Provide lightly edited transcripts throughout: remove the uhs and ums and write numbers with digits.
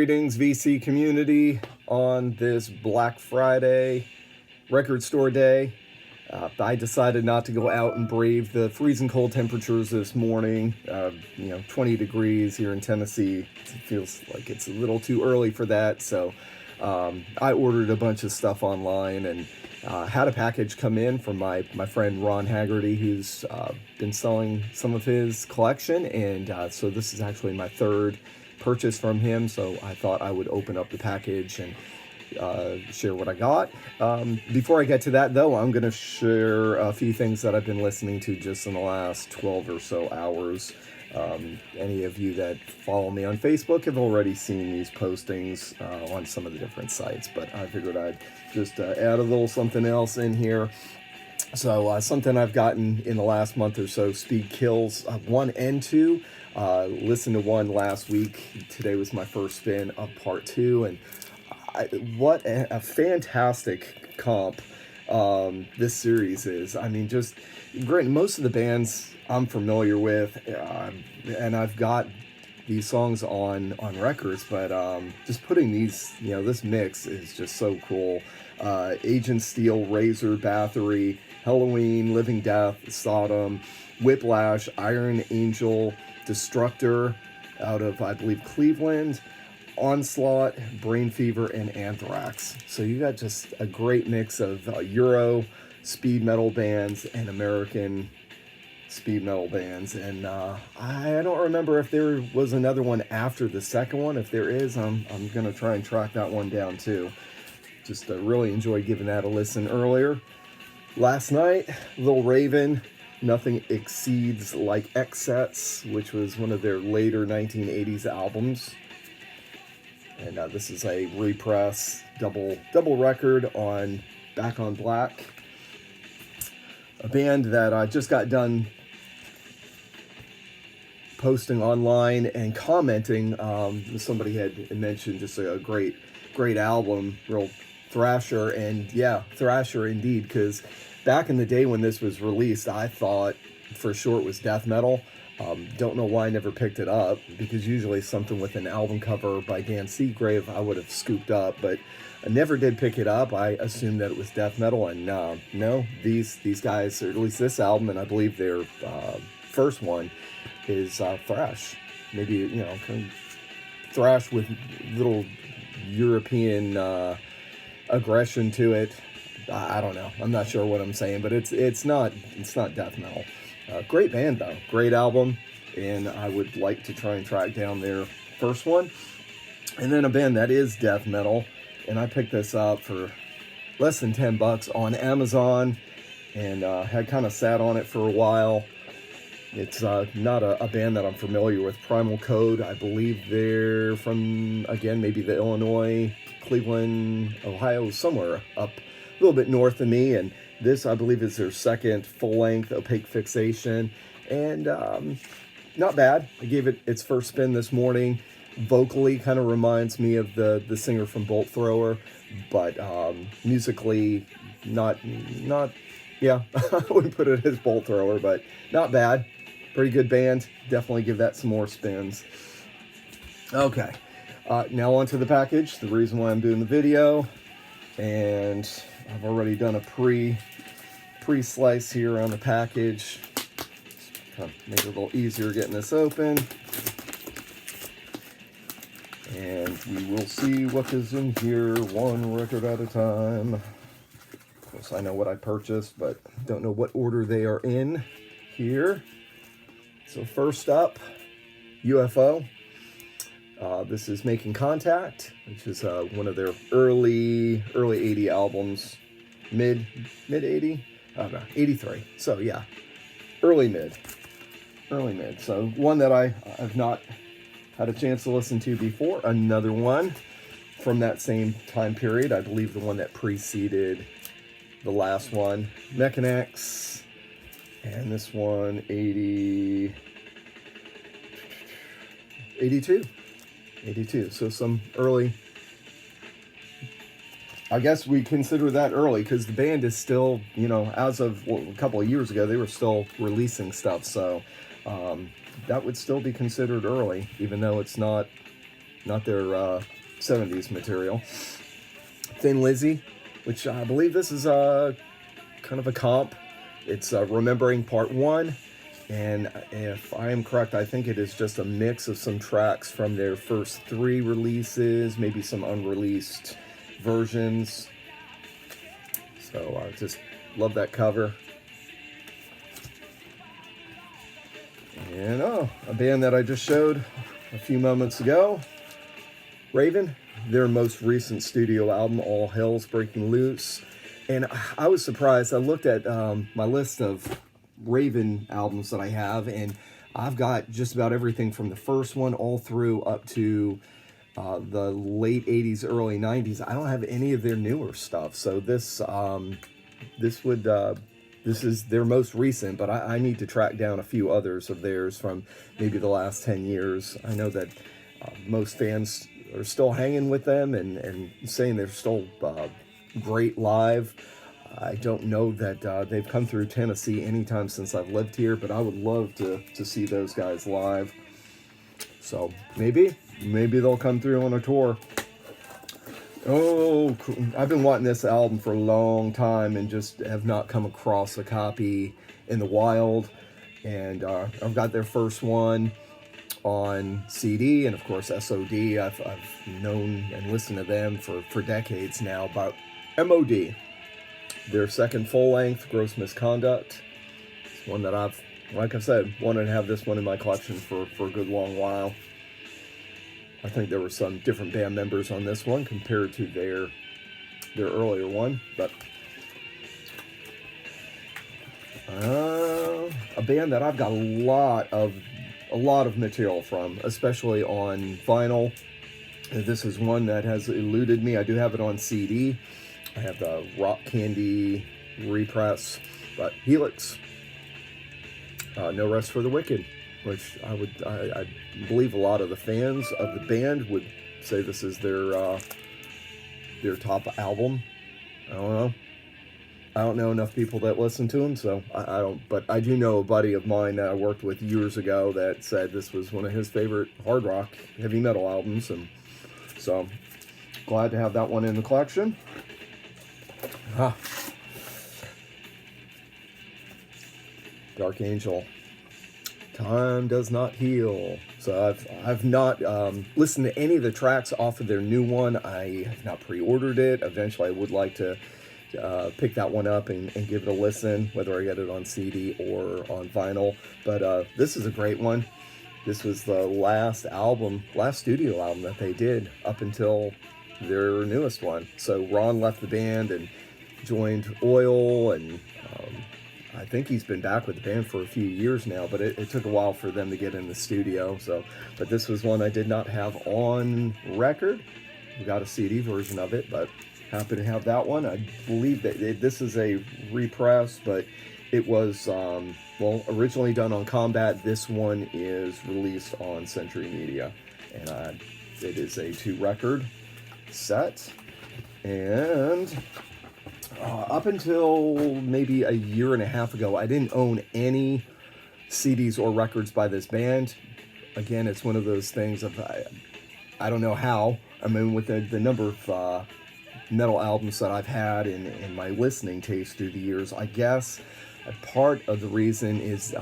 Greetings, VC community, on this Black Friday record store day. I decided not to go out and brave the freezing cold temperatures this morning. 20 degrees here in Tennessee. It feels like it's a little too early for that. So I ordered a bunch of stuff online and had a package come in from my friend Ron Haggerty, who's been selling some of his collection. And so this is actually my third purchase from him. So I thought I would open up the package and share what I got. Before I get to that, though, I'm going to share a few things that I've been listening to just in the last 12 or so hours. Any of you that follow me on Facebook have already seen these postings on some of the different sites, but I figured I'd just add a little something else in here. So something I've gotten in the last month or so, Speed Kills 1 and 2. Listened to 1 last week. Today was my first spin of part 2, and what a fantastic comp this series is. I mean, just great. Most of the bands I'm familiar with, and I've got these songs on records, but just putting these, this mix is just so cool. Agent Steel, Razor, Bathory, Halloween, Living Death, Sodom, Whiplash, Iron Angel, Destructor out of, I believe, Cleveland, Onslaught, Brain Fever, and Anthrax. So you got just a great mix of Euro speed metal bands and American speed metal bands. And I don't remember if there was another one after the second one. If there is, I'm going to try and track that one down too. Just really enjoyed giving that a listen earlier. Last night, Little Raven, Nothing Exceeds Like X-Sets, which was one of their later 1980s albums. And this is a repress, double record on Back on Black. A band that I just got done posting online and commenting. Somebody had mentioned just a great album, real thrasher, and yeah, thrasher indeed, because back in the day when this was released, I thought for sure it was death metal. Don't know why I never picked it up, because usually something with an album cover by Dan Seagrave I would have scooped up, but I never did pick it up. I assumed that it was death metal, and no, these guys, or at least this album, and I believe their first one, is thrash. Maybe, kind of thrash with little European aggression to it. I don't know. I'm not sure what I'm saying, but it's not death metal. Great band though, great album, and I would like to try and track down their first one. And then a band that is death metal, and I picked this up for less than $10 on Amazon, and had kind of sat on it for a while. It's not a band that I'm familiar with. Primal Code, I believe they're from, again, maybe the Illinois, Cleveland, Ohio, somewhere up a little bit north of me, and this, I believe, is their second full-length, Opaque Fixation, and not bad. I gave it its first spin this morning. Vocally, kind of reminds me of the singer from Bolt Thrower, but musically, not yeah, I wouldn't put it as Bolt Thrower, but not bad. Pretty good band. Definitely give that some more spins. Okay, now onto the package. The reason why I'm doing the video, and I've already done a pre-slice here on the package. Kind of make it a little easier getting this open. And we will see what is in here, one record at a time. Of course, I know what I purchased, but don't know what order they are in here. So first up, UFO. This is Making Contact, which is one of their early 80 albums. Mid 80? I don't know, 83. So yeah, early mid. So one that I've not had a chance to listen to before. Another one from that same time period. I believe the one that preceded the last one. Mechanics. And this one, 82. So some early, I guess we consider that early, because the band is still, as of a couple of years ago, they were still releasing stuff. So that would still be considered early, even though it's not not their 70s material. Thin Lizzy, which I believe this is kind of a comp. It's Remembering Part 1, and if I am correct, I think it is just a mix of some tracks from their first 3 releases, maybe some unreleased versions. So I just love that cover. And a band that I just showed a few moments ago, Raven, their most recent studio album, All Hell's Breaking Loose. And I was surprised. I looked at my list of Raven albums that I have, and I've got just about everything from the first one all through up to the late 80s, early 90s. I don't have any of their newer stuff. So this is their most recent, but I need to track down a few others of theirs from maybe the last 10 years. I know that most fans are still hanging with them and saying they're still great live. I don't know that they've come through Tennessee anytime since I've lived here, but I would love to see those guys live. So maybe they'll come through on a tour. Oh, I've been wanting this album for a long time and just have not come across a copy in the wild. And I've got their first one on CD, and of course S.O.D. I've known and listened to them for decades now. But M.O.D, their second full-length, Gross Misconduct. It's one that I've, like I said, wanted to have this one in my collection for a good long while. I think there were some different band members on this one compared to their earlier one, but a band that I've got a lot of material from, especially on vinyl. This is one that has eluded me. I do have it on CD. I have the Rock Candy repress, but Helix, No Rest for the Wicked, which I believe a lot of the fans of the band would say this is their top album. I don't know. I don't know enough people that listen to them, so I don't. But I do know a buddy of mine that I worked with years ago that said this was one of his favorite hard rock, heavy metal albums, and so glad to have that one in the collection. Dark Angel. Time Does Not Heal. So I've not listened to any of the tracks off of their new one. I have not pre-ordered it. Eventually I would like to pick that one up and give it a listen, whether I get it on CD or on vinyl. But this is a great one. This was the last studio album that they did up until their newest one. So Ron left the band and joined Oil, and I think he's been back with the band for a few years now, but it took a while for them to get in the studio. So, but this was one I did not have on record. We got a CD version of it, but happy to have that one. I believe that this is a repress, but it was originally done on Combat. This one is released on Century Media, and it is a 2-record set. And up until maybe a year and a half ago, I didn't own any CDs or records by this band. Again, it's one of those things of I don't know how. I mean, with the number of metal albums that I've had in my listening taste through the years, I guess a part of the reason is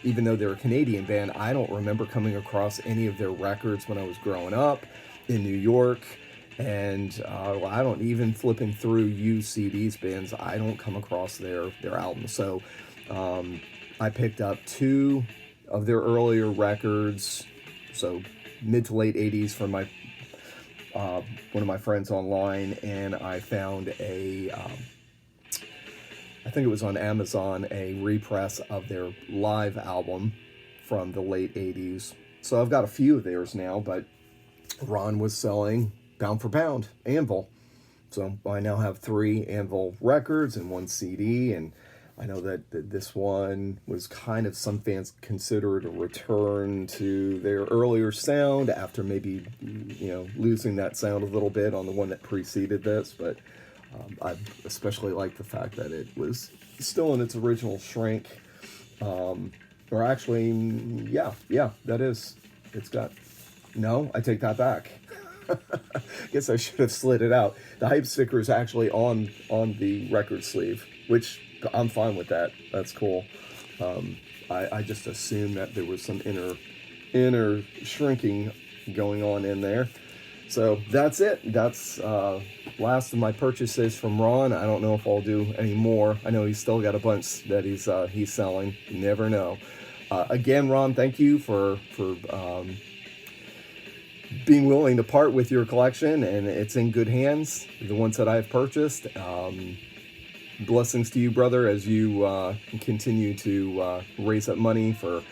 even though they're a Canadian band, I don't remember coming across any of their records when I was growing up in New York. And I don't even flipping through used CDs bins, I don't come across their albums. So I picked up 2 of their earlier records, so mid to late 80s, from my one of my friends online, and I found I think it was on Amazon, a repress of their live album from the late 80s. So I've got a few of theirs now, but Ron was selling pound for pound Anvil, so I now have 3 Anvil records and 1 CD, and I know that this one was kind of, some fans consider it a return to their earlier sound after maybe losing that sound a little bit on the one that preceded this, but I especially like the fact that it was still in its original shrink, or actually, that is, it's got, no, I take that back. Guess I should have slid it out. The hype sticker is actually on the record sleeve, which I'm fine with that. That's cool. I just assumed that there was some inner shrinking going on in there. So that's it. That's last of my purchases from Ron. I don't know if I'll do any more. I know he's still got a bunch that he's selling. You never know. Again, Ron, thank you for being willing to part with your collection, and it's in good hands. The ones that I've purchased. Blessings to you, brother, as you continue to raise up money for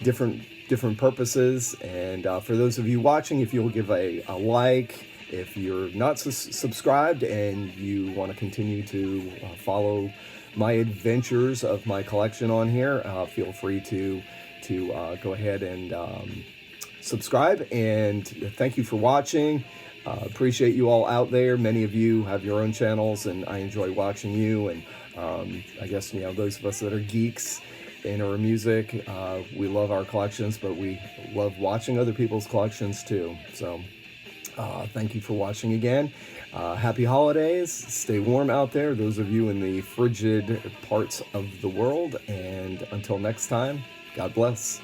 different purposes. And for those of you watching, if you'll give a like, if you're not subscribed and you want to continue to follow my adventures of my collection on here, feel free to go ahead and subscribe. And thank you for watching. Appreciate you all out there. Many of you have your own channels, and I enjoy watching you. And I guess, those of us that are geeks in our music, we love our collections, but we love watching other people's collections too. So thank you for watching again. Happy holidays. Stay warm out there, those of you in the frigid parts of the world. And until next time, God bless.